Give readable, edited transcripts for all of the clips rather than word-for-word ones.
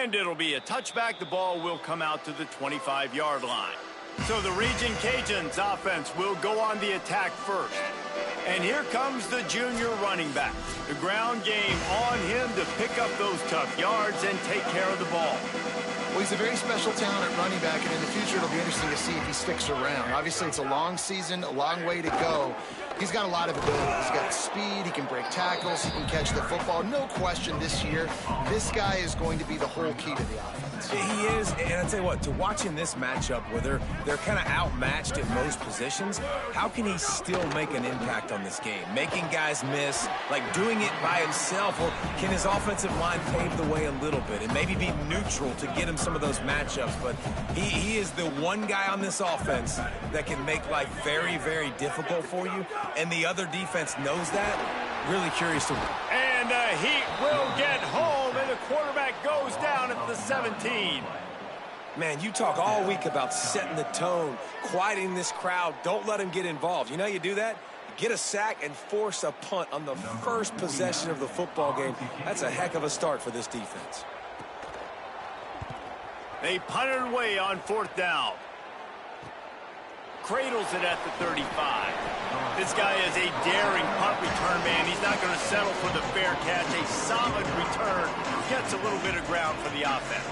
And it'll be a touchback. The ball will come out to the 25-yard line. So the Raging Cajuns offense will go on the attack first. And here comes the junior running back. The ground game on him to pick up those tough yards and take care of the ball. Well, he's a very special talent at running back, and in the future it'll be interesting to see if he sticks around. Obviously, it's a long season, a long way to go. He's got a lot of ability. He's got speed, he can break tackles, he can catch the football. No question this year, this guy is going to be the whole key to the offense. He is, and I'll tell you what, to watch in this matchup where they're kind of outmatched at most positions, how can he still make an impact on this game? Making guys miss, like doing it by himself, or can his offensive line pave the way a little bit and maybe be neutral to get him some of those matchups? But he is the one guy on this offense that can make life very, very difficult for you, and the other defense knows that. Really curious to... And Heat will get home, and the quarterback goes down at the 17. Man, you talk all week about setting the tone, quieting this crowd. Don't let him get involved. You know how you do that? Get a sack and force a punt on the first possession of the football game. That's a heck of a start for this defense. They punted away on 4th down. Cradles it at the 35. This guy is a daring punt return man. He's not going to settle for the fair catch. A solid return gets a little bit of ground for the offense.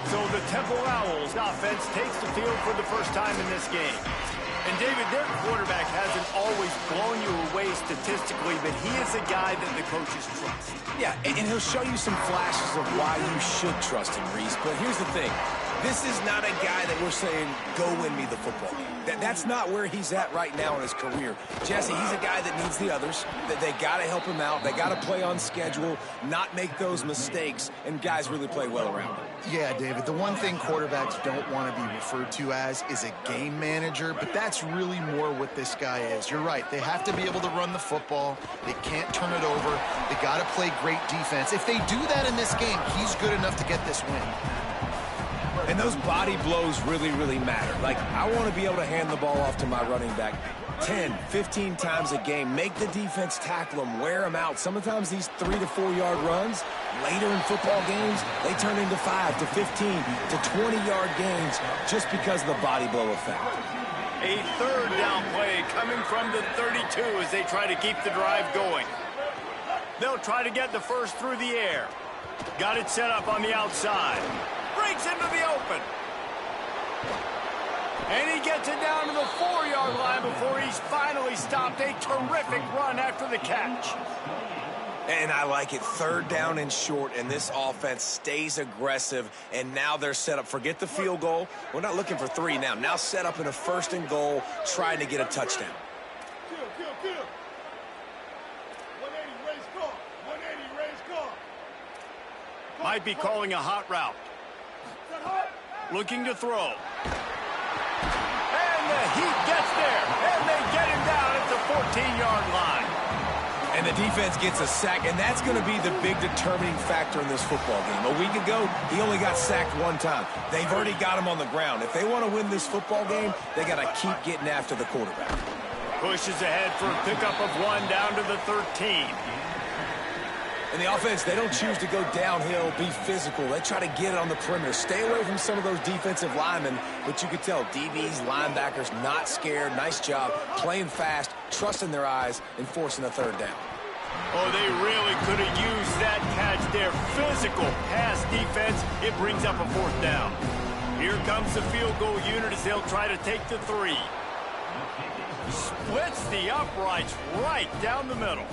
So the Temple Owls offense takes the field for the first time in this game. And David, their quarterback hasn't always blown you away statistically, but he is a guy that the coaches trust. Yeah, and he'll show you some flashes of why you should trust him, Reese. But here's the thing. This is not a guy that we're saying, go win me the football game. That's not where he's at right now in his career. Jesse, he's a guy that needs the others. That they got to help him out. They got to play on schedule, not make those mistakes, and guys really play well around him. Yeah, David, the one thing quarterbacks don't want to be referred to as is a game manager, but that's really more what this guy is. You're right. They have to be able to run the football. They can't turn it over. They got to play great defense. If they do that in this game, he's good enough to get this win. And those body blows really, really matter. Like, I want to be able to hand the ball off to my running back 10, 15 times a game. Make the defense tackle them, wear them out. Sometimes these 3 to 4 yard runs, later in football games, they turn into 5 to 15 to 20-yard gains just because of the body blow effect. A 3rd down play coming from the 32 as they try to keep the drive going. They'll try to get the first through the air. Got it set up on the outside. Breaks into the open. And he gets it down to the 4-yard line before he's finally stopped. A terrific run after the catch. And I like it. 3rd down and short, and this offense stays aggressive, and now they're set up. Forget the field goal. We're not looking for 3 now. Now set up in a 1st and goal, trying to get a touchdown. Kill. 180, raise call. 180, raise call. Might be calling a hot route. Looking to throw. And the Heat gets there. And they get him down at the 14-yard line. And the defense gets a sack, and that's going to be the big determining factor in this football game. A week ago, he only got sacked 1 time. They've already got him on the ground. If they want to win this football game, they got to keep getting after the quarterback. Pushes ahead for a pickup of 1 down to the 13. And the offense, they don't choose to go downhill, be physical. They try to get it on the perimeter. Stay away from some of those defensive linemen, but you could tell DBs, linebackers, not scared. Nice job playing fast, trusting their eyes, and forcing a 3rd down. Oh, they really could have used that catch there. Physical pass defense. It brings up a 4th down. Here comes the field goal unit as they'll try to take the 3. Splits the uprights right down the middle.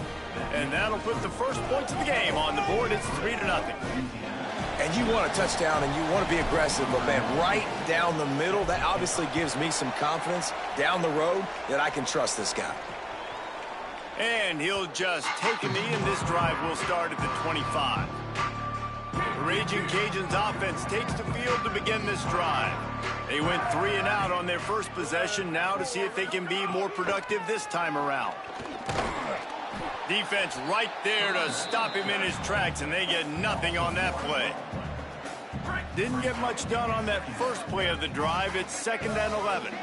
And that'll put the first points of the game on the board. It's 3-0. And you want a touchdown and you want to be aggressive, but man, right down the middle, that obviously gives me some confidence down the road that I can trust this guy. And he'll just take a knee, and this drive will start at the 25. The Raging Cajuns offense takes the field to begin this drive. They went 3 and out on their first possession, now to see if they can be more productive this time around. Defense right there to stop him in his tracks, and they get nothing on that play. Didn't get much done on that first play of the drive. It's 2nd and 11.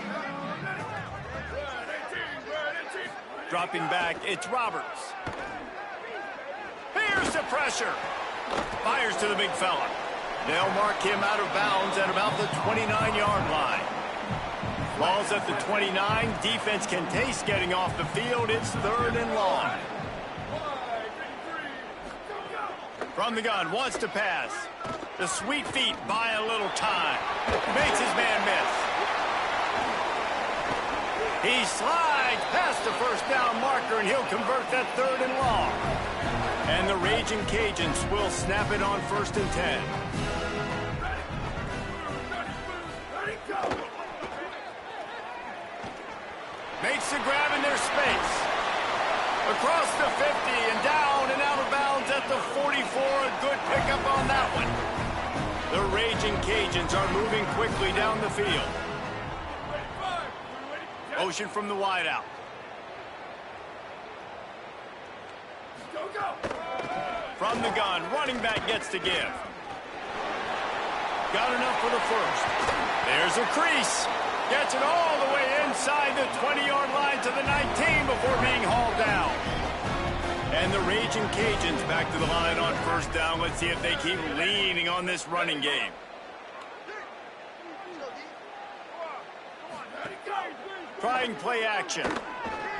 Dropping back, it's Roberts. Here's the pressure. Fires to the big fella. They'll mark him out of bounds at about the 29-yard line. Ball's at the 29. Defense can taste getting off the field. It's 3rd and long. From the gun, wants to pass. The sweet feet buy a little time. Makes his man miss. He slides past the first down marker, and he'll convert that 3rd and long. And the Raging Cajuns will snap it on 1st and 10. Makes the grab in their space. Across the 50 and down and out of bounds at the 44. A good pickup on that one. The Raging Cajuns are moving quickly down the field. Motion from the wideout. From the gun, running back gets to give. Got enough for the first. There's a crease. Gets it all the way inside the 20-yard line to the 19 before being hauled down. And the Raging Cajuns back to the line on 1st down. Let's see if they keep leaning on this running game. Trying play action.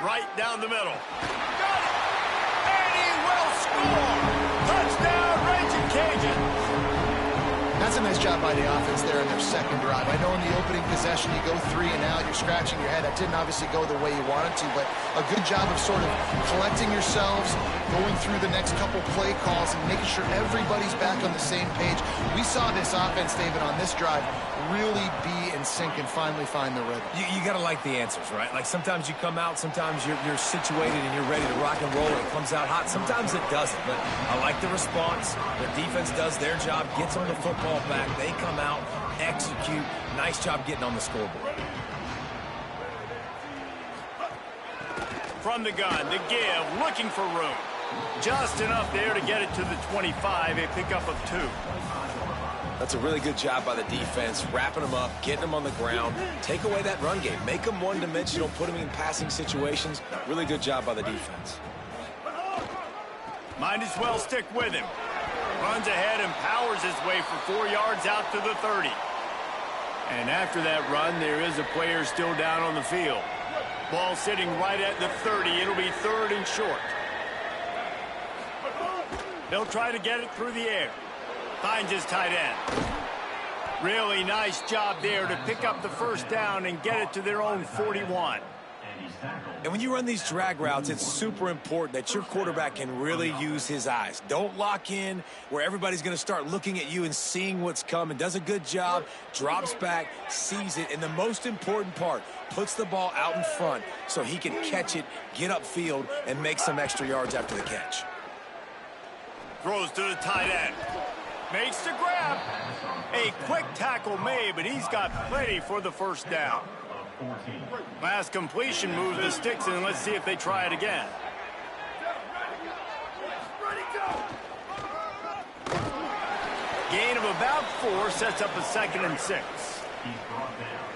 Right down the middle. Got it! And he will score! Touchdown, Raging Cajuns! That's a nice job by the offense there in their second drive. I know in the opening possession you go 3 and out, you're scratching your head. That didn't obviously go the way you wanted to, but a good job of sort of collecting yourselves, going through the next couple play calls, and making sure everybody's back on the same page. We saw this offense, David, on this drive really be in sync and finally find the rhythm. You got to like the answers, right? Like sometimes you come out, sometimes you're situated and you're ready to rock and roll and it comes out hot. Sometimes it doesn't, but I like the response. The defense does their job, gets on the football back. They come out, execute. Nice job getting on the scoreboard. From the gun, the give, looking for room. Just enough there to get it to the 25, a pickup of 2. That's a really good job by the defense, wrapping them up, getting them on the ground. Take away that run game. Make them one-dimensional, put them in passing situations. Really good job by the defense. Might as well stick with him. Runs ahead and powers his way for 4 yards out to the 30. And after that run, there is a player still down on the field. Ball sitting right at the 30. It'll be 3rd and short. They'll try to get it through the air. Finds his tight end. Really nice job there to pick up the 1st down and get it to their own 41. And when you run these drag routes, it's super important that your quarterback can really use his eyes. Don't lock in where everybody's going to start looking at you and seeing what's coming. Does a good job, drops back, sees it, and the most important part, puts the ball out in front so he can catch it, get upfield, and make some extra yards after the catch. Throws to the tight end. Makes the grab. A quick tackle made, but he's got plenty for the 1st down. Last completion moves the sticks, and let's see if they try it again. Gain of about 4 sets up a 2nd and 6.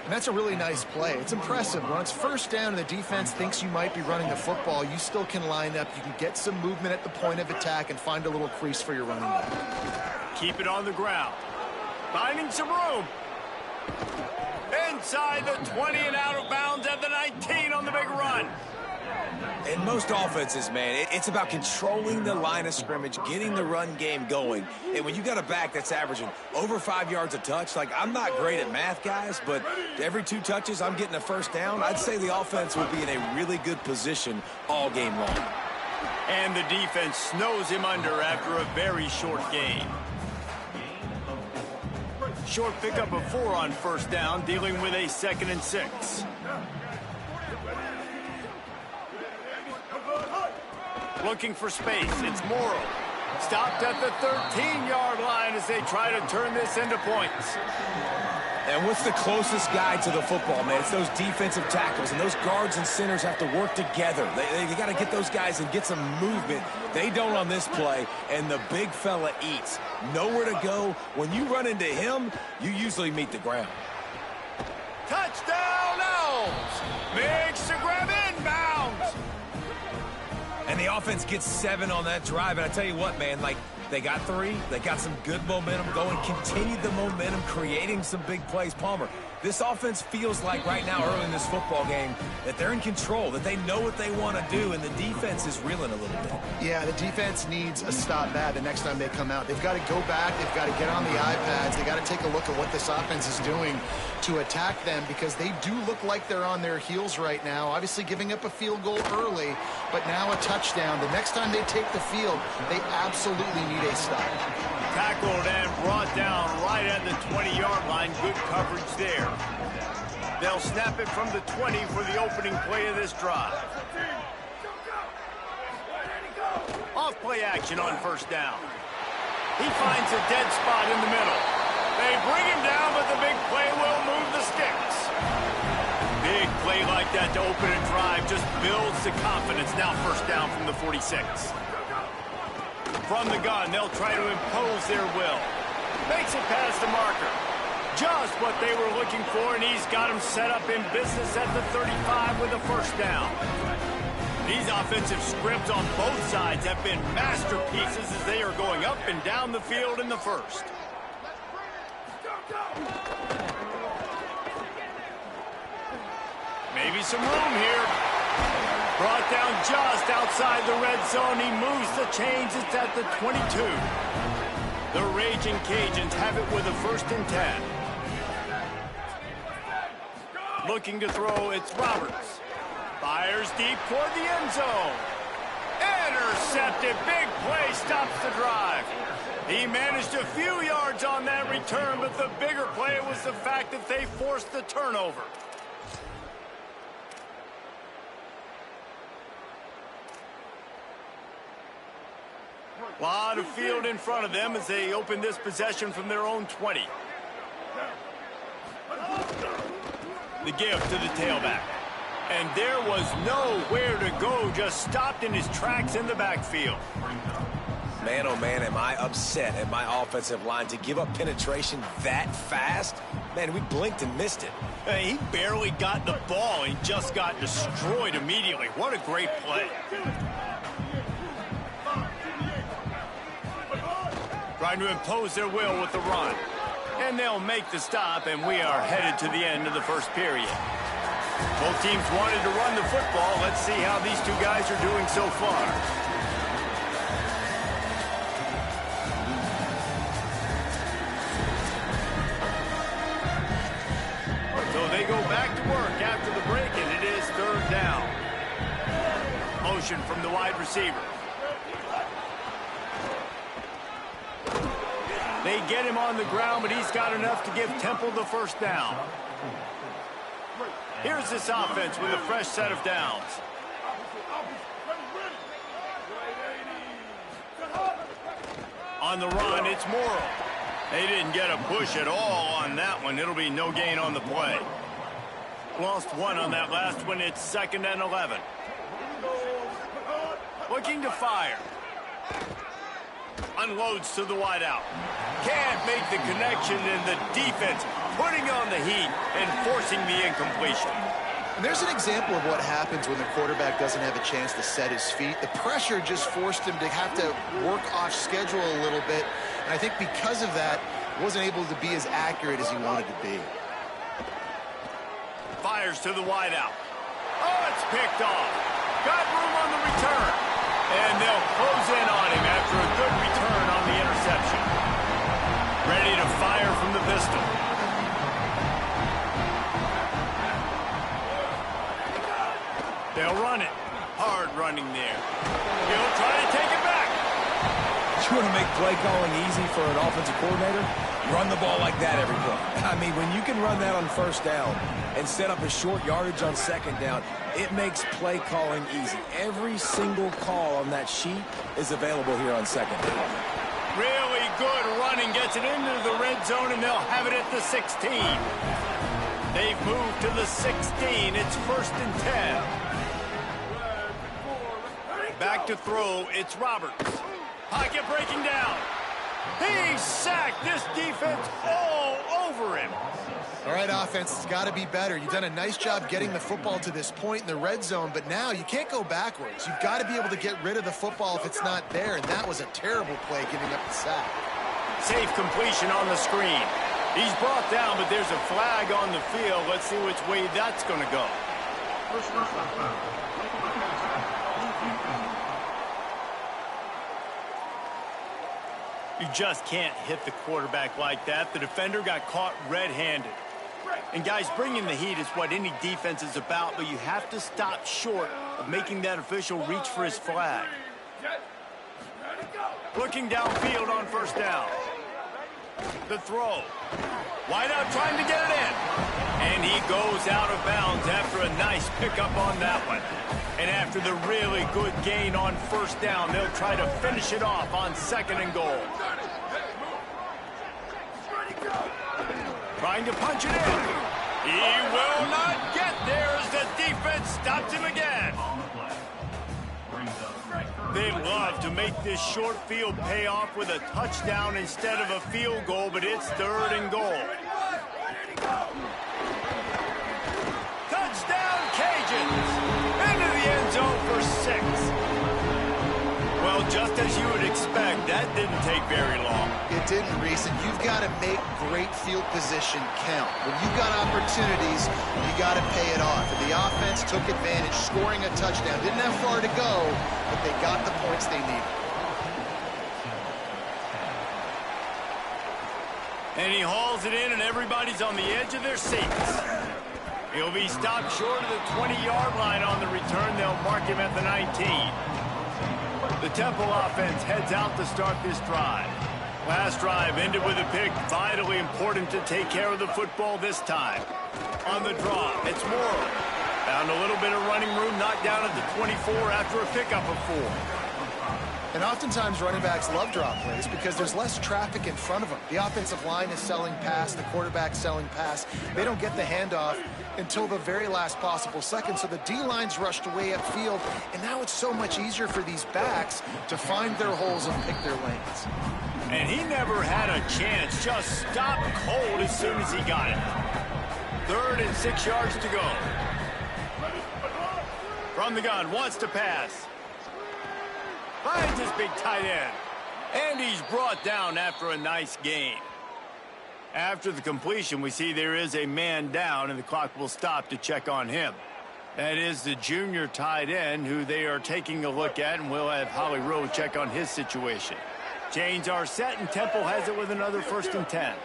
And that's a really nice play. It's impressive. When it's 1st down and the defense thinks you might be running the football, you still can line up. You can get some movement at the point of attack and find a little crease for your running back. Keep it on the ground. Finding some room. Inside the 20 and out of bounds at the 19 on the big run. In most offenses, man, it's about controlling the line of scrimmage, getting the run game going. And when you got a back that's averaging over 5 yards a touch, like I'm not great at math, guys, but every 2 touches I'm getting a 1st down, I'd say the offense will be in a really good position all game long. And the defense snows him under after a very short gain. Short pickup of 4 on 1st down, dealing with a 2nd and 6. Looking for space. It's Morrow. Stopped at the 13-yard line as they try to turn this into points. And what's the closest guy to the football, man? It's those defensive tackles, and those guards and centers have to work together. They got to get those guys and get some movement. They don't on this play, and the big fella eats. Nowhere to go. When you run into him, you usually meet the ground. Touchdown, Elms! Makes the grab inbounds! And the offense gets 7 on that drive. And I tell you what, man, like, They got 3. They got some good momentum going, continued the momentum, creating some big plays. Palmer, this offense feels like right now early in this football game that they're in control, that they know what they want to do, and the defense is reeling a little bit. Yeah, the defense needs a stop bad the next time they come out. They've got to go back. They've got to get on the iPads. They got to take a look at what this offense is doing to attack them, because they do look like they're on their heels right now. Obviously giving up a field goal early, but now a touchdown. The next time they take the field, they absolutely need a stop. Tackled and brought down right at the 20-yard line. Good coverage there. They'll snap it from the 20 for the opening play of this drive. Off play action on first down. He finds a dead spot in the middle. They bring him down, but the big play will move the sticks. Big play like that to open a drive just builds the confidence. Now first down from the 46. From the gun, they'll try to impose their will. Makes it past the marker. Just what they were looking for, and he's got them set up in business at the 35 with a first down. These offensive scripts on both sides have been masterpieces as they are going up and down the field in the first. Maybe some room here. Brought down just outside the red zone. He moves the chains. It's at the 22. The Raging Cajuns have it with a 1st and 10. Looking to throw, it's Roberts. Fires deep toward the end zone. Intercepted. Big play stops the drive. He managed a few yards on that return, but the bigger play was the fact that they forced the turnover. A lot of field in front of them as they open this possession from their own 20. The give to the tailback. And there was nowhere to go, just stopped in his tracks in the backfield. Man, oh man, am I upset at my offensive line to give up penetration that fast? Man, we blinked and missed it. Hey, he barely got the ball. He just got destroyed immediately. What a great play. Trying to impose their will with the run. And they'll make the stop, and we are headed to the end of the first period. Both teams wanted to run the football. Let's see how these two guys are doing so far. So they go back to work after the break, and it is 3rd down. Motion from the wide receiver. They get him on the ground, but he's got enough to give Temple the first down. Here's this offense with a fresh set of downs. On the run, it's Morrow. They didn't get a push at all on that one. It'll be no gain on the play. Lost 1 on that last one. It's 2nd and 11. Looking to fire. Unloads to the wideout. Can't make the connection, and the defense putting on the heat and forcing the incompletion. And there's an example of what happens when the quarterback doesn't have a chance to set his feet. The pressure just forced him to have to work off schedule a little bit. And I think because of that, wasn't able to be as accurate as he wanted to be. Fires to the wideout. Oh, it's picked off. Got room on the return. And they'll close in on him after a good return on the interception. Ready to fire from the pistol. They'll run it. Hard running there. He'll try to take it back. You want to make play calling easy for an offensive coordinator? Run the ball like that every play. I mean, when you can run that on first down and set up a short yardage on second down, it makes play calling easy. Every single call on that sheet is available here on second down. Really good running. Gets it into the red zone, and they'll have it at the 16. They've moved to the 16. It's 1st and 10. Back to throw. It's Roberts. Pocket breaking down. He's sacked. This defense all over him. All right, offense, it's got to be better. You've done a nice job getting the football to this point in the red zone, but now you can't go backwards. You've got to be able to get rid of the football if it's not there, and that was a terrible play giving up the sack. Safe completion on the screen. He's brought down, but there's a flag on the field. Let's see which way that's going to go. You just can't hit the quarterback like that. The defender got caught red-handed. And guys, bringing the heat is what any defense is about, but you have to stop short of making that official reach for his flag. Looking downfield on first down. The throw. Wide out trying to get it in. And he goes out of bounds after a nice pickup on that one. And after the really good gain on first down, they'll try to finish it off on 2nd and goal. Trying to punch it in. He will not get there as the defense stops him again. They love to make this short field pay off with a touchdown instead of a field goal, but it's 3rd and goal. Touchdown, Cajuns! Into the end zone for 6. Well, just as you would expect, that didn't take very long. It didn't, Reese, and you've got to make great field position count. When you've got opportunities, you got to pay it off. And the offense took advantage, scoring a touchdown. Didn't have far to go, but they got the points they needed. And he hauls it in, and everybody's on the edge of their seats. He'll be stopped short of the 20-yard line on the return. They'll mark him at the 19. The Temple offense heads out to start this drive. Last drive ended with a pick. Vitally important to take care of the football this time. On the draw, it's Morrow. Found a little bit of running room, knocked down at the 24 after a pickup of 4. And oftentimes running backs love drop plays because there's less traffic in front of them. The offensive line is selling pass, the quarterback selling pass. They don't get the handoff until the very last possible second, so the D-line's rushed way upfield, and now it's so much easier for these backs to find their holes and pick their lanes. And he never had a chance, just stopped cold as soon as he got it. 3rd and 6 yards to go. From the gun, wants to pass. Finds his big tight end. And he's brought down after a nice gain. After the completion, we see there is a man down, and the clock will stop to check on him. That is the junior tight end who they are taking a look at, and we'll have Holly Rowe check on his situation. Chains are set, and Temple has it with another 1st and 10.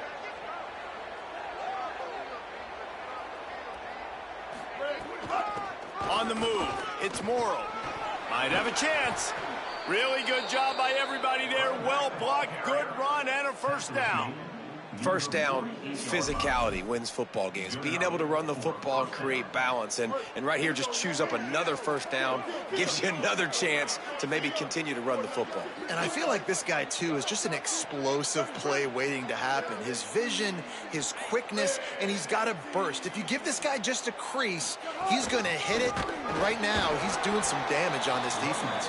On the move, it's Morrow. Might have a chance. Really good job by everybody there. Well blocked, good run, and a 1st down. First down, physicality wins football games. Being able to run the football and create balance. And right here, just choose up another 1st down. Gives you another chance to maybe continue to run the football. And I feel like this guy, too, is just an explosive play waiting to happen. His vision, his quickness, and he's got a burst. If you give this guy just a crease, he's going to hit it. And right now, he's doing some damage on this defense.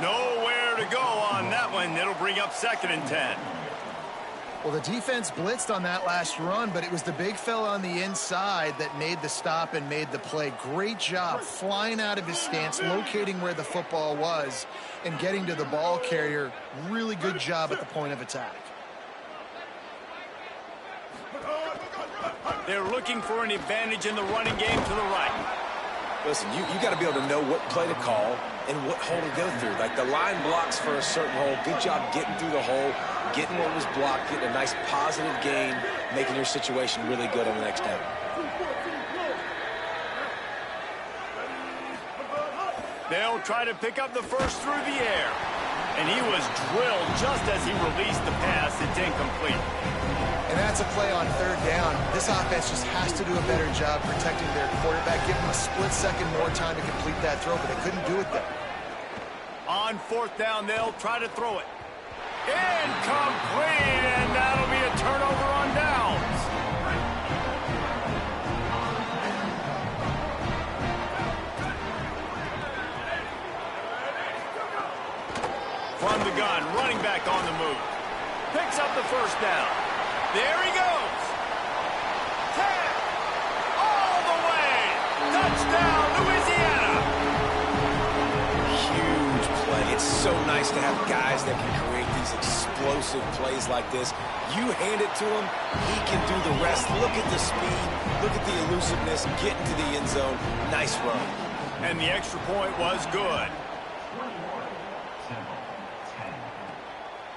Nowhere to go on that one. It'll bring up 2nd and 10. Well, the defense blitzed on that last run, but it was the big fella on the inside that made the stop and made the play. Great job flying out of his stance, locating where the football was, and getting to the ball carrier. Really good job at the point of attack. They're looking for an advantage in the running game to the right. Listen, you got to be able to know what play to call and what hole to go through. Like the line blocks for a certain hole. Good job getting through the hole, getting what was blocked, getting a nice positive gain, making your situation really good on the next down. They'll try to pick up the first through the air. And he was drilled just as he released the pass. It's incomplete. And that's a play on 3rd down. This offense just has to do a better job protecting their quarterback. Give him a split second more time to complete that throw, but they couldn't do it there. On 4th down, they'll try to throw it. Incomplete, and that'll be a turnover on downs. From the gun, running back on the move. Picks up the 1st down. There he goes. 10, nice to have guys that can create these explosive plays like this. You hand it to him, he can do the rest. Look at the speed, look at the elusiveness, get into the end zone. Nice run. And the extra point was good.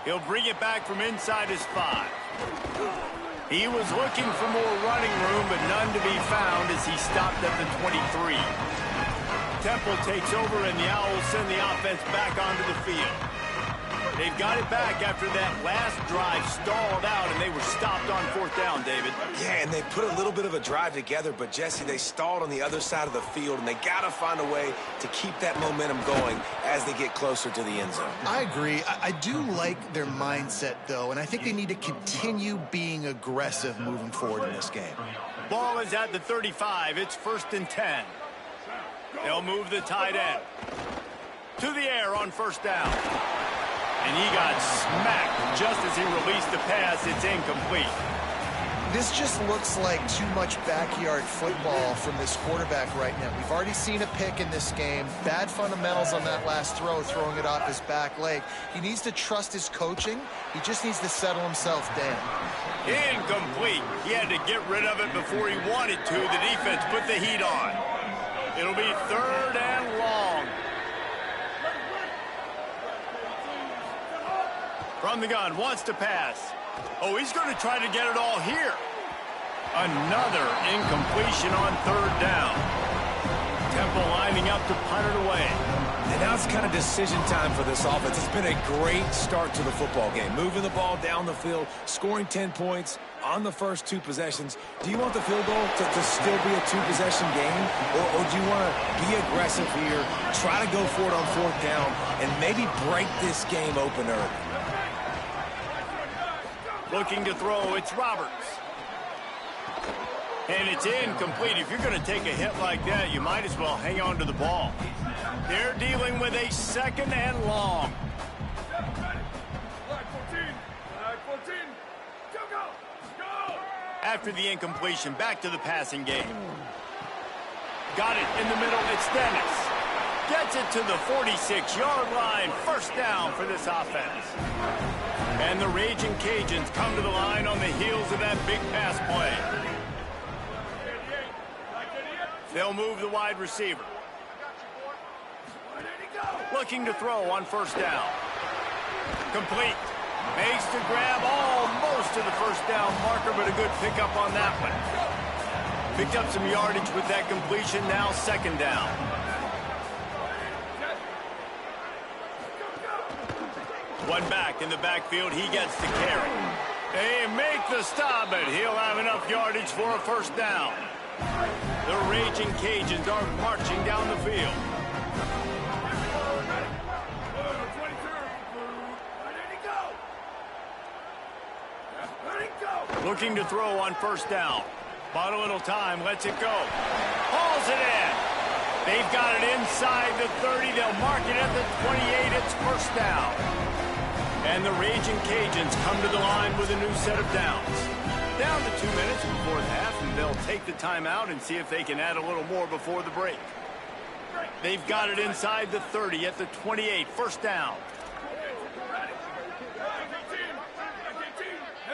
He'll bring it back from inside his 5. He was looking for more running room, but none to be found as he stopped at the 23. Temple takes over, and the Owls send the offense back onto the field. They've got it back after that last drive stalled out, and they were stopped on 4th down, David. Yeah, and they put a little bit of a drive together, but, Jesse, they stalled on the other side of the field, and they got to find a way to keep that momentum going as they get closer to the end zone. I agree. I do like their mindset, though, and I think they need to continue being aggressive moving forward in this game. Ball is at the 35. It's 1st and 10. They'll move the tight end to the air on 1st down. And he got smacked just as he released the pass. It's incomplete. This just looks like too much backyard football from this quarterback right now. We've already seen a pick in this game. Bad fundamentals on that last throw, throwing it off his back leg. He needs to trust his coaching. He just needs to settle himself down. Incomplete. He had to get rid of it before he wanted to. The defense put the heat on. It'll be 3rd and long. From the gun, wants to pass. Oh, he's going to try to get it all here. Another incompletion on 3rd down. Temple lining up to punt it away. And now it's kind of decision time for this offense. It's been a great start to the football game. Moving the ball down the field, scoring 10 points on the first 2 possessions. Do you want the field goal to still be a 2-possession game? Or do you want to be aggressive here, try to go for it on 4th down, and maybe break this game open early? Looking to throw, it's Roberts. And it's incomplete. If you're going to take a hit like that, you might as well hang on to the ball. They're dealing with a 2nd and long. After the incompletion, back to the passing game. Got it in the middle, it's Dennis. Gets it to the 46-yard line. 1st down for this offense. And the Raging Cajuns come to the line on the heels of that big pass play. They'll move the wide receiver. Looking to throw on 1st down. Complete. Makes the grab almost to the 1st down marker, but a good pickup on that one. Picked up some yardage with that completion. Now 2nd down. One back in the backfield. He gets to carry. They make the stop, but he'll have enough yardage for a 1st down. The Raging Cajuns are marching down the field. Looking to throw on 1st down. Bought a little time, lets it go. Hauls it in. They've got it inside the 30. They'll mark it at the 28. It's 1st down. And the Raging Cajuns come to the line with a new set of downs. Down to 2 minutes before the half, and they'll take the timeout and see if they can add a little more before the break. They've got it inside the 30 at the 28. 1st down.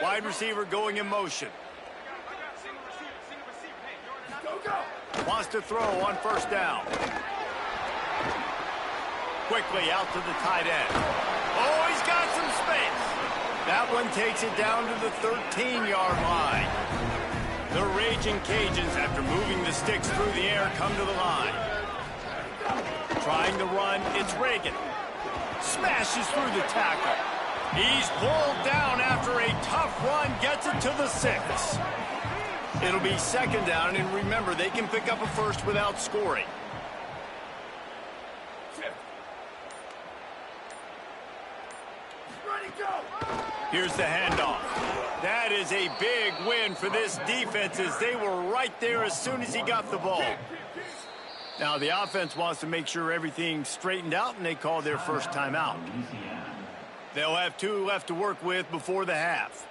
Wide receiver going in motion. Wants to throw on 1st down. Quickly out to the tight end. Oh, he's got some space. That one takes it down to the 13-yard line. The Raging Cajuns, after moving the sticks through the air, come to the line. Trying to run, it's Reagan. Smashes through the tackle. He's pulled down after a tough run, gets it to the 6. It'll be 2nd down, and remember, they can pick up a 1st without scoring. Here's the handoff. That is a big win for this defense as they were right there as soon as he got the ball. Now the offense wants to make sure everything's straightened out, and they call their first timeout. They'll have 2 left to work with before the half.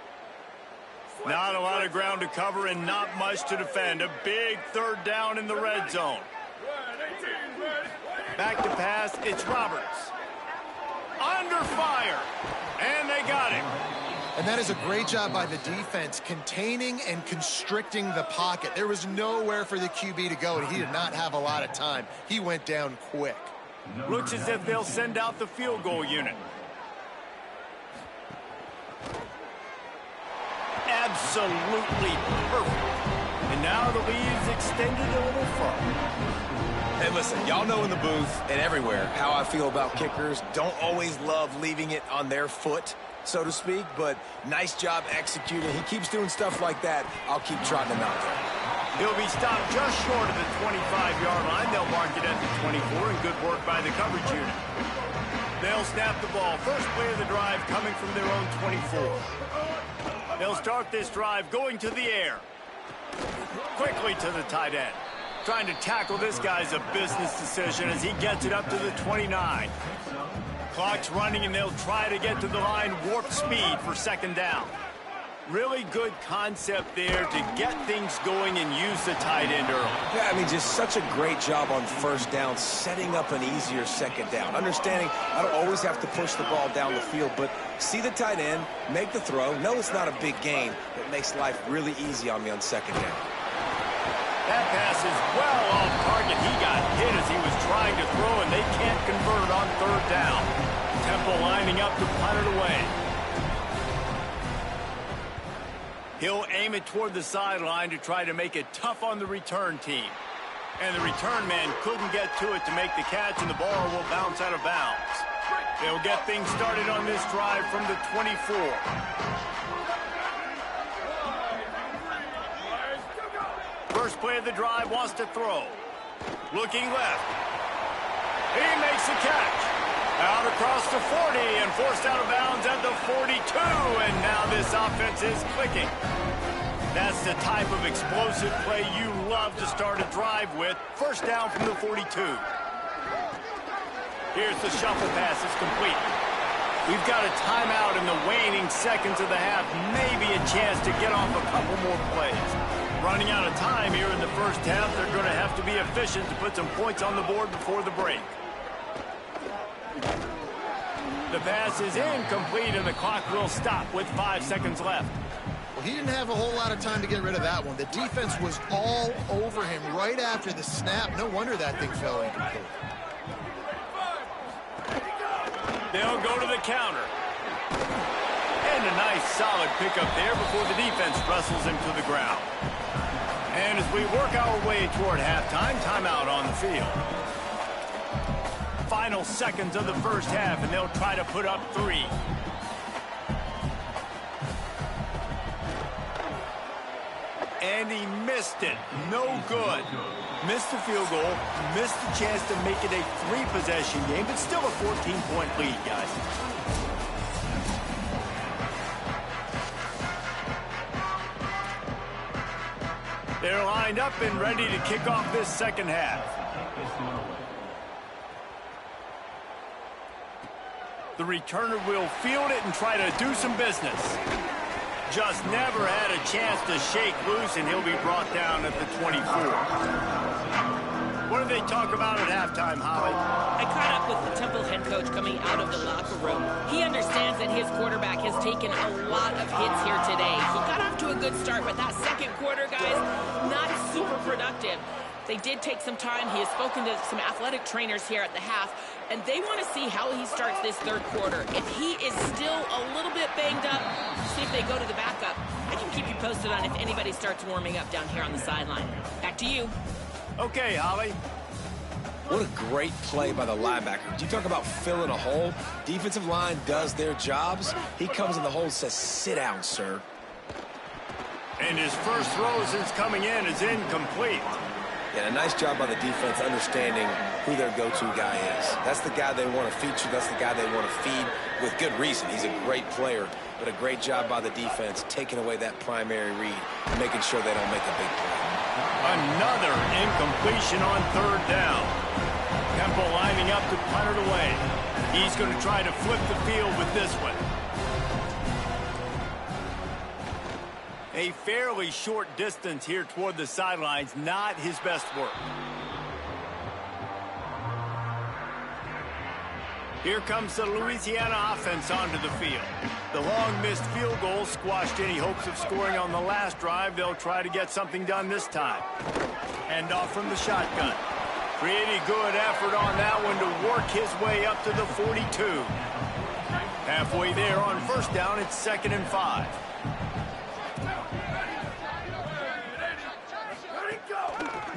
Not a lot of ground to cover and not much to defend. A big 3rd down in the red zone. Back to pass, it's Roberts. under fire. And they got him. And that is a great job by the defense, containing and constricting the pocket. There was nowhere for the QB to go, and he did not have a lot of time. He went down quick. Looks as if they'll send out the field goal unit. Absolutely perfect. And now the lead is extended a little further. Hey, listen, y'all know in the booth and everywhere how I feel about kickers. Don't always love leaving it on their foot, so to speak, but nice job executing. He keeps doing stuff like that. I'll keep trotting him out there. He'll be stopped just short of the 25-yard line. They'll mark it at the 24, and good work by the coverage unit. They'll snap the ball. First play of the drive coming from their own 24. They'll start this drive going to the air. Quickly to the tight end. Trying to tackle this guy's a business decision as he gets it up to the 29. Clock's running, and they'll try to get to the line warp speed for second down. Really good concept there to get things going and use the tight end early. Yeah, I mean, just such a great job on first down, setting up an easier second down. Understanding I don't always have to push the ball down the field, but see the tight end, make the throw. No, it's not a big gain, but makes life really easy on me on second down. That pass is well off target. He got hit as he was trying to throw, and they can't convert on third down. Temple lining up to punt it away. He'll aim it toward the sideline to try to make it tough on the return team. And the return man couldn't get to it to make the catch, and the ball will bounce out of bounds. They'll get things started on this drive from the 24. First play of the drive, wants to throw. Looking left. He makes the catch. Out across the 40 and forced out of bounds at the 42. And now this offense is clicking. That's the type of explosive play you love to start a drive with. First down from the 42. Here's the shuffle pass. It's complete. We've got a timeout in the waning seconds of the half. Maybe a chance to get off a couple more plays. Running out of time here in the first half. They're going to have to be efficient to put some points on the board before the break. The pass is incomplete, and the clock will stop with 5 seconds left. Well, he didn't have a whole lot of time to get rid of that one. The defense was all over him right after the snap. No wonder that thing fell incomplete. They'll go to the counter. And a nice solid pickup there before the defense wrestles him to the ground. And as we work our way toward halftime, timeout on the field. Final seconds of the first half, and they'll try to put up 3. And he missed it. No good. Missed the field goal, missed the chance to make it a 3-possession game, but still a 14-point lead, guys. They're lined up and ready to kick off this second half. The returner will field it and try to do some business. Just never had a chance to shake loose, and he'll be brought down at the 24. What do they talk about at halftime, Holly? I caught up with the Temple head coach coming out of the locker room. He understands that his quarterback has taken a lot of hits here today. He got off to a good start, but that second quarter, guys, not super productive. They did take some time. He has spoken to some athletic trainers here at the half, and they want to see how he starts this third quarter. If he is still a little bit banged up, see if they go to the backup. I can keep you posted on if anybody starts warming up down here on the sideline. Back to you. Okay, Holly. What a great play by the linebacker. Do you talk about filling a hole? Defensive line does their jobs. He comes in the hole and says, sit down, sir. And his first throw since coming in is incomplete. Yeah, a nice job by the defense understanding who their go-to guy is. That's the guy they want to feature. That's the guy they want to feed with good reason. He's a great player, but a great job by the defense taking away that primary read and making sure they don't make a big play. Another incompletion on third down. Temple lining up to punt it away. He's going to try to flip the field with this one. A fairly short distance here toward the sidelines, not his best work. Here comes the Louisiana offense onto the field. The long missed field goal squashed any hopes of scoring on the last drive. They'll try to get something done this time. Hand off from the shotgun. Pretty good effort on that one to work his way up to the 42. Halfway there on first down, it's 2nd and 5.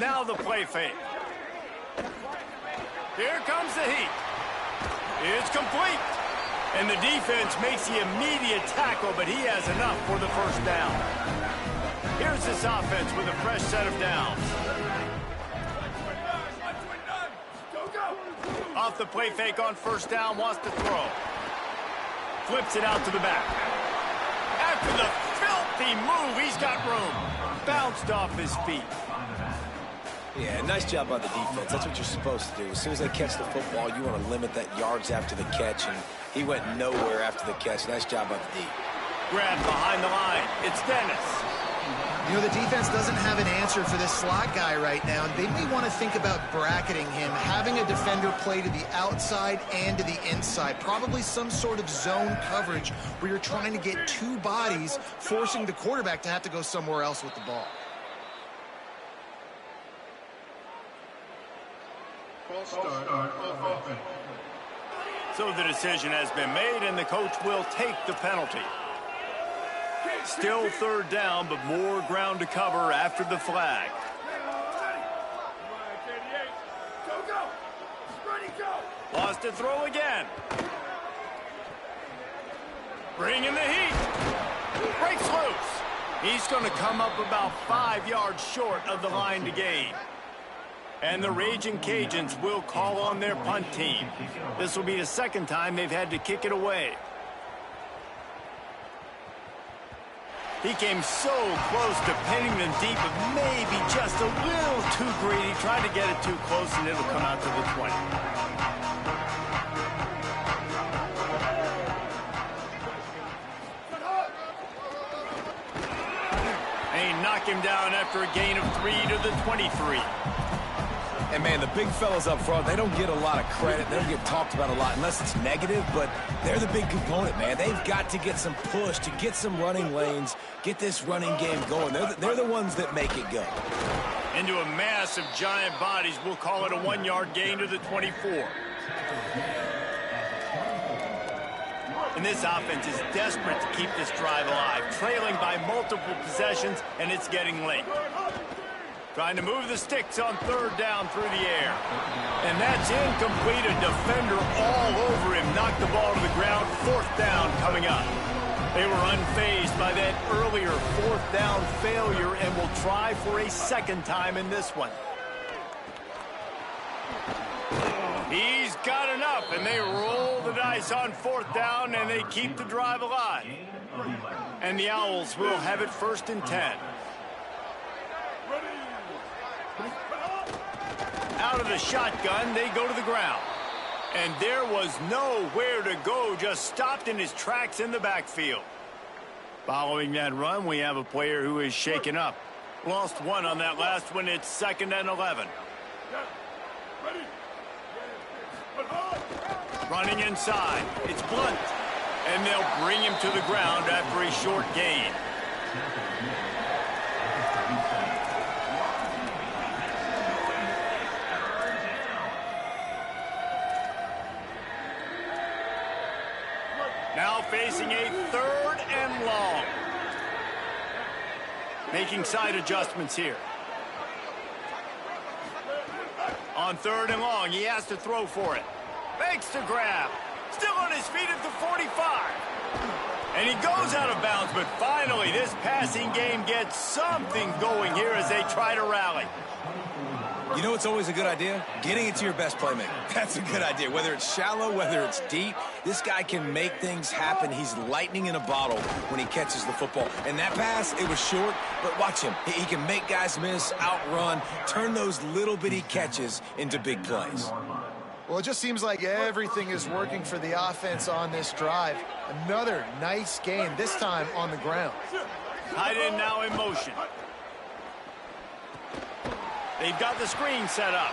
Now the play fake. Here comes the heat. It's complete. And the defense makes the immediate tackle, but he has enough for the first down. Here's this offense with a fresh set of downs. Off the play fake on first down, wants to throw. Flips it out to the back. After the filthy move, he's got room. Bounced off his feet. Yeah, nice job by the defense. That's what you're supposed to do. As soon as they catch the football, you want to limit that yards after the catch, and he went nowhere after the catch. Nice job by the D. Grabbed behind the line. It's Dennis. You know, the defense doesn't have an answer for this slot guy right now. They may want to think about bracketing him, having a defender play to the outside and to the inside. Probably some sort of zone coverage where you're trying to get two bodies, forcing the quarterback to have to go somewhere else with the ball. So the decision has been made, and the coach will take the penalty. Still 3rd down, but more ground to cover after the flag. Lost to throw again. Bringing the heat. Breaks loose. He's going to come up about 5 yards short of the line to gain. And the Raging Cajuns will call on their punt team. This will be the 2nd time they've had to kick it away. He came so close to pinning them deep, but maybe just a little too greedy. Tried to get it too close, and it'll come out to the 20. They knock him down after a gain of 3 to the 23. And, man, the big fellas up front, they don't get a lot of credit. They don't get talked about a lot unless it's negative, but they're the big component, man. They've got to get some push to get some running lanes, get this running game going. They're the ones that make it go. Into a mass of giant bodies. We'll call it a 1-yard gain to the 24. And this offense is desperate to keep this drive alive, trailing by multiple possessions, and it's getting late. Trying to move the sticks on 3rd down through the air. And that's incomplete. A defender all over him. Knocked the ball to the ground. 4th down coming up. They were unfazed by that earlier 4th down failure and will try for a 2nd time in this one. He's got enough, and they roll the dice on 4th down, and they keep the drive alive. And the Owls will have it 1st and 10. Out of the shotgun, they go to the ground. And there was nowhere to go, just stopped in his tracks in the backfield. Following that run, we have a player who is shaken up. Lost 1 on that last one. It's 2nd and 11. Running inside. It's Blunt. And they'll bring him to the ground after a short gain. Now facing a 3rd and long. Making side adjustments here. On 3rd and long, he has to throw for it. Makes the grab. Still on his feet at the 45. And he goes out of bounds, but finally this passing game gets something going here as they try to rally. You know what's always a good idea? Getting it to your best playmaker. That's a good idea. Whether it's shallow, whether it's deep, this guy can make things happen. He's lightning in a bottle when he catches the football. And that pass, it was short, but watch him. He can make guys miss, outrun, turn those little bitty catches into big plays. Well, it just seems like everything is working for the offense on this drive. Another nice gain, this time on the ground. Tight end now in motion. They've got the screen set up.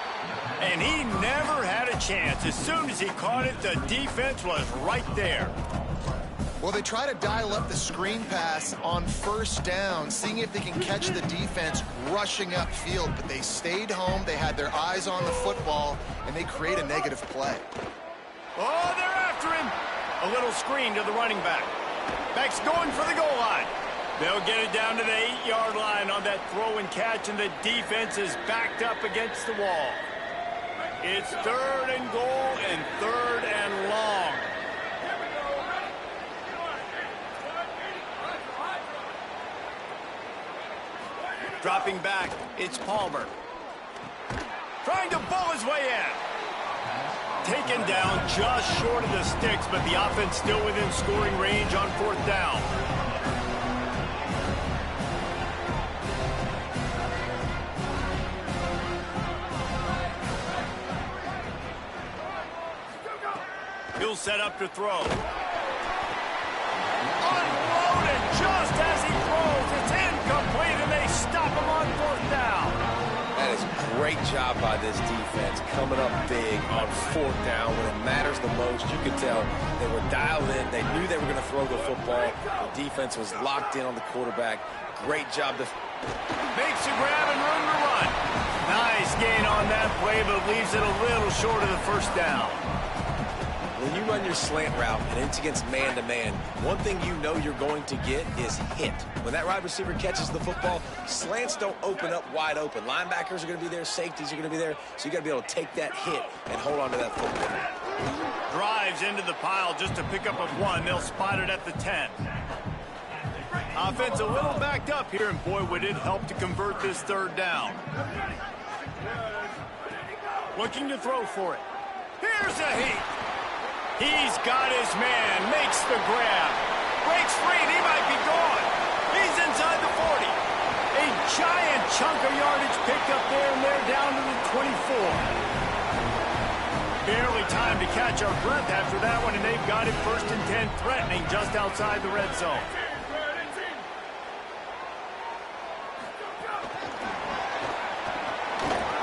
And he never had a chance. As soon as he caught it, the defense was right there. Well, they try to dial up the screen pass on first down, seeing if they can catch the defense rushing upfield, but they stayed home, they had their eyes on the football, and they create a negative play. Oh, they're after him. A little screen to the running back. Back's going for the goal line. They'll get it down to the 8-yard line on that throw and catch, and the defense is backed up against the wall. It's 3rd and goal and 3rd and long. Dropping back, it's Palmer. Trying to bull his way in. Taken down just short of the sticks, but the offense still within scoring range on 4th down. He'll set up to throw. Unloaded just as he throws. It's incomplete, and they stop him on 4th down. That is a great job by this defense, coming up big on 4th down when it matters the most. You could tell they were dialed in. They knew they were going to throw the football. The defense was locked in on the quarterback. Great job. Makes a grab and room to run. Nice gain on that play, but leaves it a little short of the 1st down. When you run your slant route and it's against man-to-man, one thing you know you're going to get is hit. When that wide receiver catches the football, slants don't open up wide open. Linebackers are going to be there, safeties are going to be there, so you got to be able to take that hit and hold on to that football. Drives into the pile just to pick up a 1. They'll spot it at the 10. Offense a little backed up here, and boy, would it help to convert this 3rd down. Looking to throw for it. Here's a heat. He's got his man, makes the grab, breaks free, and he might be gone. He's inside the 40. A giant chunk of yardage picked up there, and they're down to the 24. Barely time to catch our breath after that one, and they've got it 1st and 10, threatening just outside the red zone.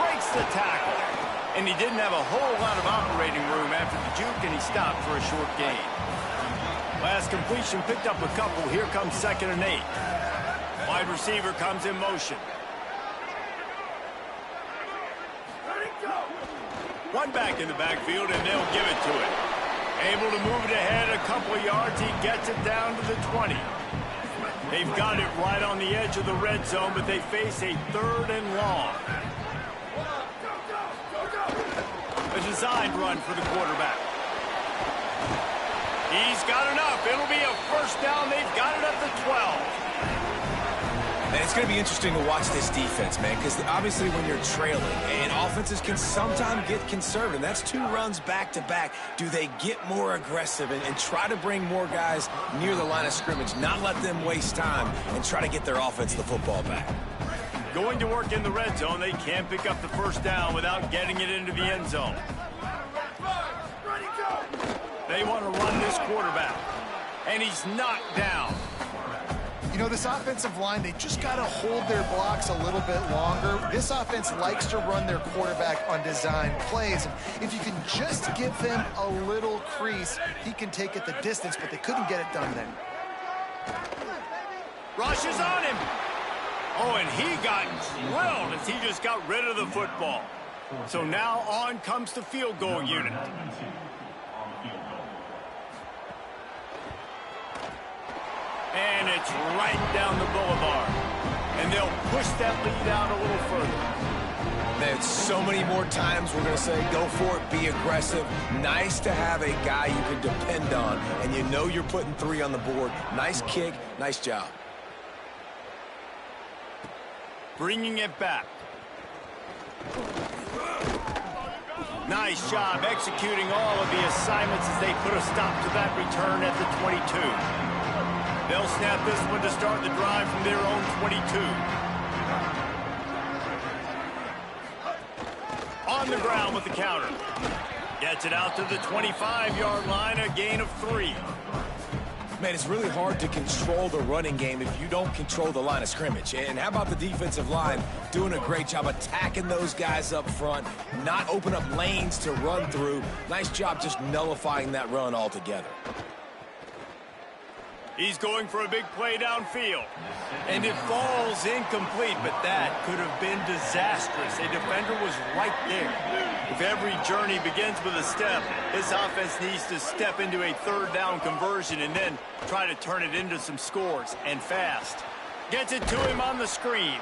Breaks the tackle. And he didn't have a whole lot of operating room after the juke, and he stopped for a short gain. Last completion picked up a couple. Here comes 2nd and 8. Wide receiver comes in motion. One back in the backfield, and they'll give it to it. Able to move it ahead a couple of yards. He gets it down to the 20. They've got it right on the edge of the red zone, but they face a 3rd and long. A designed run for the quarterback. He's got enough. It'll be a 1st down. They've got it at the 12. Man, it's going to be interesting to watch this defense, man, because obviously when you're trailing, and offenses can sometimes get conservative. That's 2 runs back-to-back. Do they get more aggressive and try to bring more guys near the line of scrimmage, not let them waste time, and try to get their offense the football back? Going to work in the red zone. They can't pick up the 1st down without getting it into the end zone. They want to run this quarterback, and he's knocked down. You know, this offensive line, they just got to hold their blocks a little bit longer. This offense likes to run their quarterback on design plays. And if you can just give them a little crease, he can take it the distance, but they couldn't get it done then. Rushes on him. Oh, and he got drilled as he just got rid of the football. So now on comes the field goal unit. And it's right down the boulevard. And they'll push that lead out a little further. There's so many more times we're going to say, go for it, be aggressive. Nice to have a guy you can depend on, and you know you're putting 3 on the board. Nice kick, nice job. Bringing it back. Nice job executing all of the assignments as they put a stop to that return at the 22. They'll snap this one to start the drive from their own 22. On the ground with the counter. Gets it out to the 25-yard line, a gain of 3. Man, it's really hard to control the running game if you don't control the line of scrimmage. And how about the defensive line doing a great job attacking those guys up front, not open up lanes to run through. Nice job just nullifying that run altogether. He's going for a big play downfield. And it falls incomplete, but that could have been disastrous. A defender was right there. If every journey begins with a step, this offense needs to step into a third down conversion and then try to turn it into some scores, and fast. Gets it to him on the screen.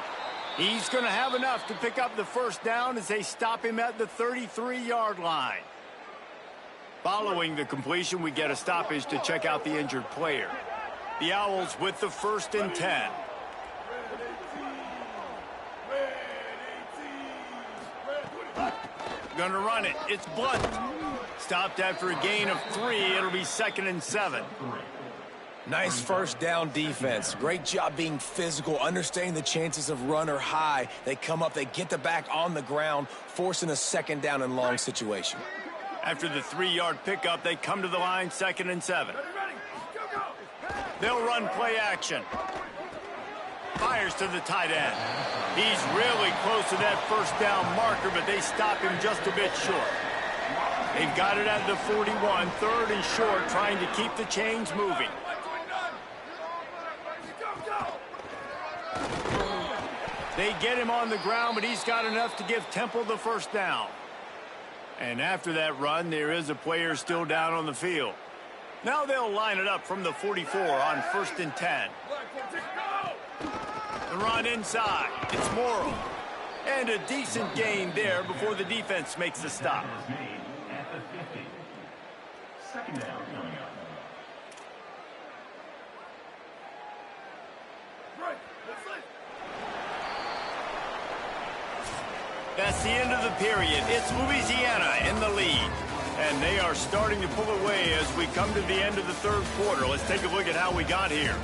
He's going to have enough to pick up the first down as they stop him at the 33-yard line. Following the completion, we get a stoppage to check out the injured player. The Owls with the 1st and 10. Gonna run it. It's Blunt. Stopped after a gain of 3. It'll be 2nd and 7. Nice first down defense. Great job being physical, understanding the chances of run are high. They come up, they get the back on the ground, forcing a 2nd down and long situation. After the 3-yard pickup, they come to the line, 2nd and 7. They'll run play action. Fires to the tight end. He's really close to that first down marker, but they stop him just a bit short. They've got it at the 41, 3rd and short, trying to keep the chains moving. They get him on the ground, but he's got enough to give Temple the first down. And after that run, there is a player still down on the field. Now they'll line it up from the 44 on 1st and 10. The run inside. It's Morrow. And a decent gain there before the defense makes the stop. That's the end of the period. It's Louisiana in the lead. And they are starting to pull away as we come to the end of the 3rd quarter. Let's take a look at how we got here.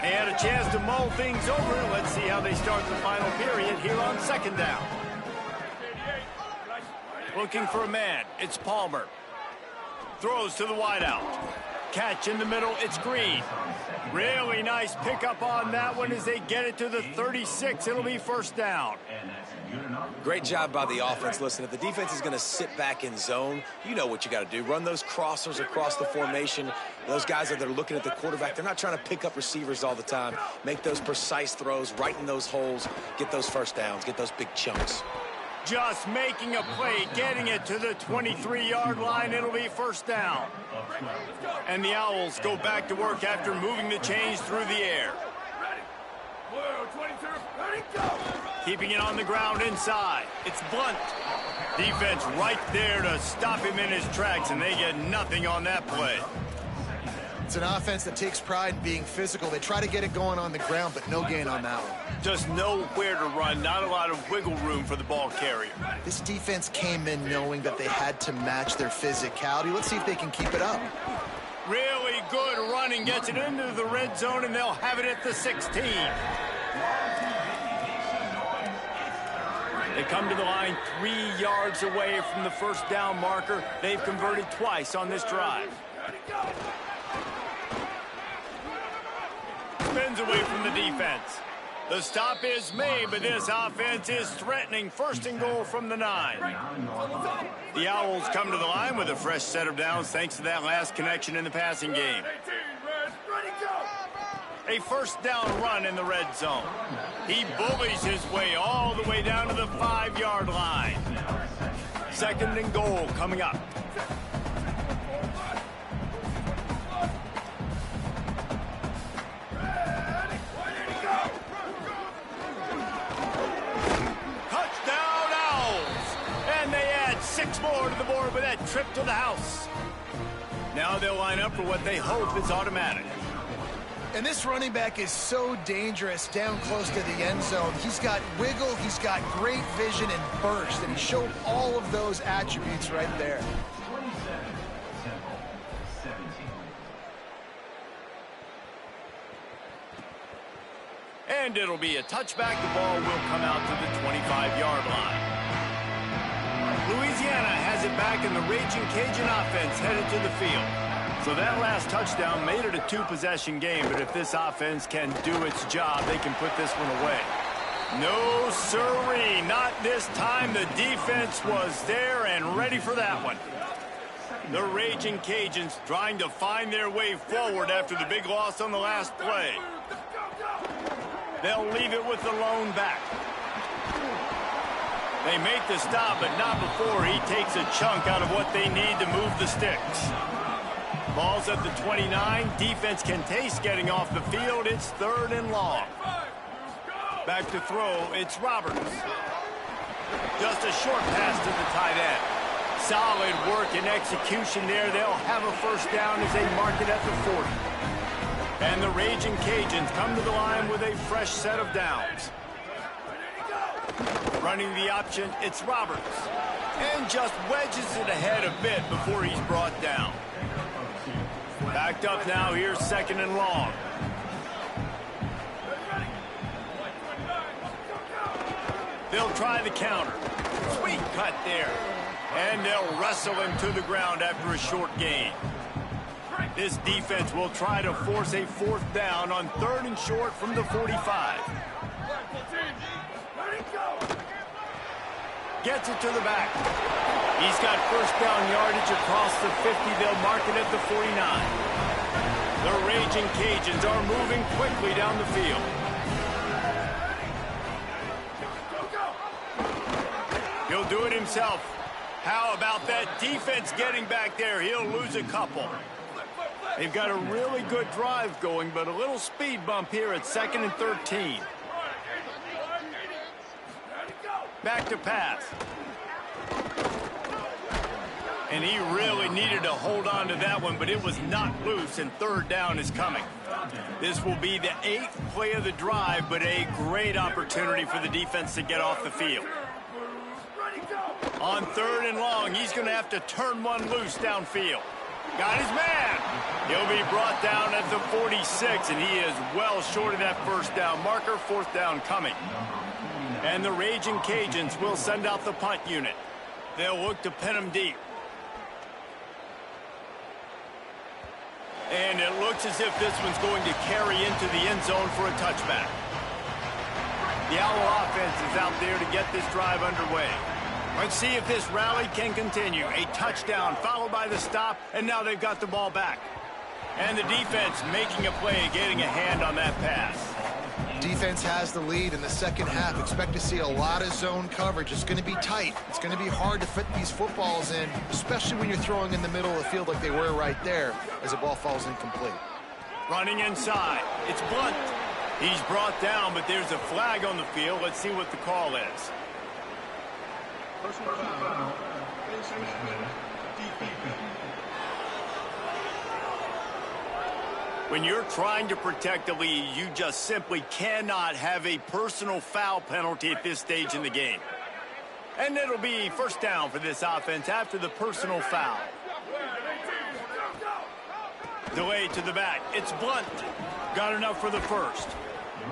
They had a chance to mull things over. Let's see how they start the final period here on 2nd down. Looking for a man. It's Palmer. Throws to the wideout. Catch in the middle. It's Green. Really nice pickup on that one as they get it to the 36. It'll be 1st down. Great job by the offense. Listen, if the defense is going to sit back in zone, you know what you got to do. Run those crossers across the formation. Those guys that are looking at the quarterback, they're not trying to pick up receivers all the time. Make those precise throws, right in those holes, get those first downs, get those big chunks. Just making a play, getting it to the 23-yard line. It'll be 1st down. And the Owls go back to work after moving the chains through the air. Keeping it on the ground inside. It's Blunt. Defense right there to stop him in his tracks, and they get nothing on that play. It's an offense that takes pride in being physical. They try to get it going on the ground, but no gain on that one. Just nowhere to run, not a lot of wiggle room for the ball carrier. This defense came in knowing that they had to match their physicality. Let's see if they can keep it up. Really good running, gets it into the red zone, and they'll have it at the 16. They come to the line 3 yards away from the first down marker. They've converted twice on this drive. Spins away from the defense. The stop is made, but this offense is threatening. 1st and goal from the 9. The Owls come to the line with a fresh set of downs thanks to that last connection in the passing game. A 1st down run in the red zone. He bullies his way all the way down to the 5-yard line. 2nd and goal coming up. Touchdown Owls! And they add 6 more to the board with that trip to the house. Now they'll line up for what they hope is automatic. And this running back is so dangerous down close to the end zone. He's got wiggle, he's got great vision and burst, and he showed all of those attributes right there. And it'll be a touchback. The ball will come out to the 25-yard line. Louisiana has it back, and the Raging Cajun offense headed to the field. So that last touchdown made it a two-possession game, but if this offense can do its job, they can put this one away. No, sirree, not this time. The defense was there and ready for that one. The Raging Cajuns trying to find their way forward after the big loss on the last play. They'll leave it with the lone back. They make the stop, but not before he takes a chunk out of what they need to move the sticks. Ball's at the 29. Defense can taste getting off the field. It's 3rd and long. Back to throw. It's Roberts. Just a short pass to the tight end. Solid work and execution there. They'll have a first down as they mark it at the 40. And the Raging Cajuns come to the line with a fresh set of downs. Running the option, it's Roberts. And just wedges it ahead a bit before he's brought down. Backed up now, here's 2nd and long. They'll try the counter. Sweet cut there. And they'll wrestle him to the ground after a short gain. This defense will try to force a 4th down on 3rd and short from the 45. Gets it to the back. He's got first down yardage across the 50. They'll mark it at the 49. The Raging Cajuns are moving quickly down the field. He'll do it himself. How about that defense getting back there? He'll lose a couple. They've got a really good drive going, but a little speed bump here at 2nd and 13. Back to pass. And he really needed to hold on to that one, but it was knocked loose, and 3rd down is coming. This will be the 8th play of the drive, but a great opportunity for the defense to get off the field. On 3rd and long, he's going to have to turn one loose downfield. Got his man. He'll be brought down at the 46, and he is well short of that first down marker. 4th down coming. And the Raging Cajuns will send out the punt unit. They'll look to pin him deep. And it looks as if this one's going to carry into the end zone for a touchback. The Owl offense is out there to get this drive underway. Let's see if this rally can continue. A touchdown followed by the stop, and now they've got the ball back. And the defense making a play, getting a hand on that pass. Defense has the lead in the second half. Expect to see a lot of zone coverage. It's going to be tight. It's going to be hard to fit these footballs in, especially when you're throwing in the middle of the field like they were right there as the ball falls incomplete. Running inside. It's Blunt. He's brought down, but there's a flag on the field. Let's see what the call is. When you're trying to protect the lead, you just simply cannot have a personal foul penalty at this stage in the game. And it'll be first down for this offense after the personal foul. Delay to the back. It's Blunt. Got enough for the first.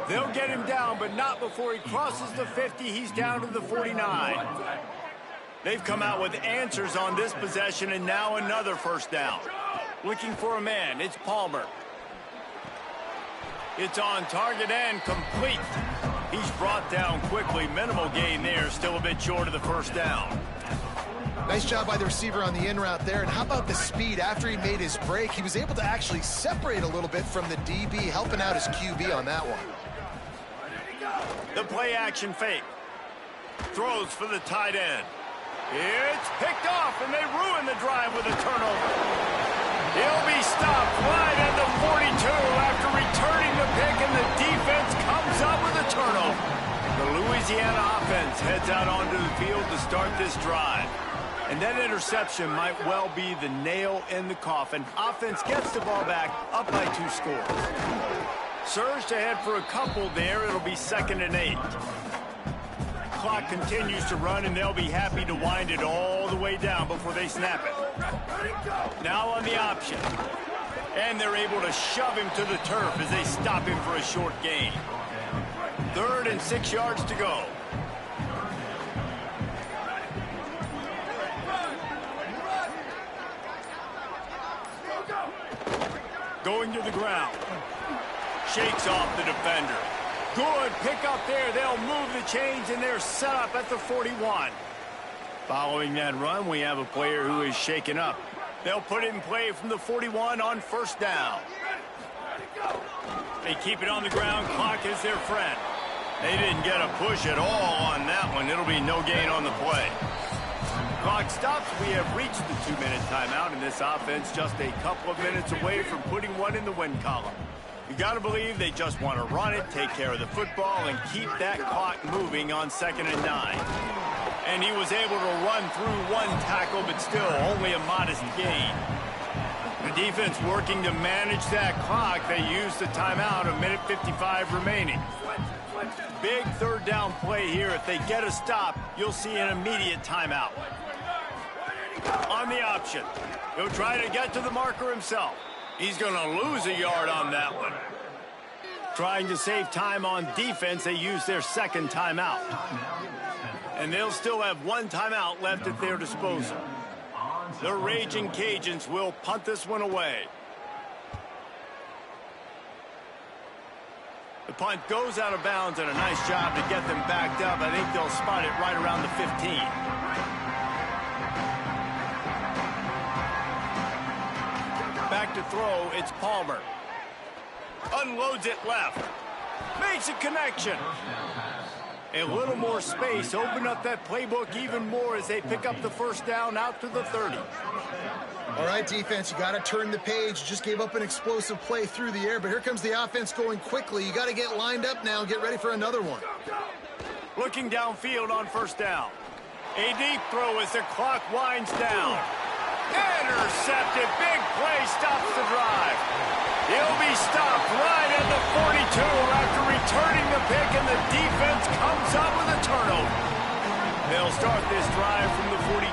They'll get him down, but not before he crosses the 50. He's down to the 49. They've come out with answers on this possession, and now another first down. Looking for a man. It's Palmer. It's on target and complete. He's brought down quickly. Minimal gain there. Still a bit short of the first down. Nice job by the receiver on the in route there. And how about the speed after he made his break? He was able to actually separate a little bit from the DB, helping out his QB on that one. The play action fake. Throws for the tight end. It's picked off, and they ruin the drive with a turnover. He'll be stopped right at the 42 after returning the pick, and the defense comes up with a turnover. The Louisiana offense heads out onto the field to start this drive. And that interception might well be the nail in the coffin. Offense gets the ball back, up by 2 scores. Surged ahead for a couple there. It'll be 2nd and 8. Clock continues to run, and they'll be happy to wind it all the way down before they snap it. Now on the option. And they're able to shove him to the turf as they stop him for a short gain. 3rd and 6 yards to go. Going to the ground. Shakes off the defender. Good pick up there. They'll move the chains, and they're set up at the 41. Following that run, we have a player who is shaken up. They'll put it in play from the 41 on 1st down. They keep it on the ground. Clock is their friend. They didn't get a push at all on that one. It'll be no gain on the play. Clock stops. We have reached the 2-minute timeout, and this offense just a couple of minutes away from putting one in the win column. You got to believe they just want to run it, take care of the football, and keep that clock moving on 2nd and 9. And he was able to run through one tackle, but still only a modest gain. The defense working to manage that clock. They used the timeout, 1:55 remaining. Big 3rd down play here. If they get a stop, you'll see an immediate timeout. On the option, he'll try to get to the marker himself. He's going to lose a yard on that one. Trying to save time on defense, they use their 2nd timeout. And they'll still have 1 timeout left at their disposal. The Raging Cajuns will punt this one away. The punt goes out of bounds, and a nice job to get them backed up. I think they'll spot it right around the 15. Back to throw, it's Palmer. Unloads it left. Makes a connection. A little more space. Open up that playbook even more as they pick up the 1st down out to the 30. All right, defense, you got to turn the page. Just gave up an explosive play through the air, but here comes the offense going quickly. You got to get lined up now and get ready for another one. Looking downfield on 1st down. A deep throw as the clock winds down. Intercepted. Big play stops the drive. He'll be stopped right at the 42 after returning the pick, and the defense comes up with a turnover. They'll start this drive from the 42.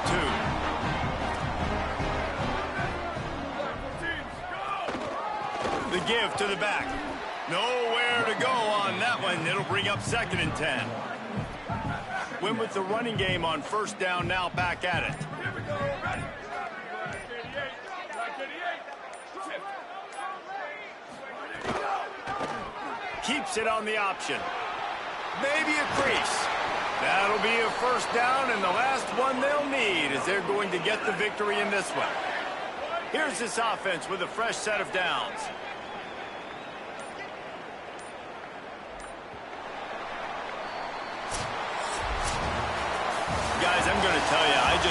The give to the back. Nowhere to go on that one. It'll bring up 2nd and 10. Win with the running game on 1st down, now back at it. Here we go. Ready? Keeps it on the option. Maybe a crease. That'll be a 1st down, and the last one they'll need as they're going to get the victory in this one. Here's this offense with a fresh set of downs. Guys, I'm going to tell you, I just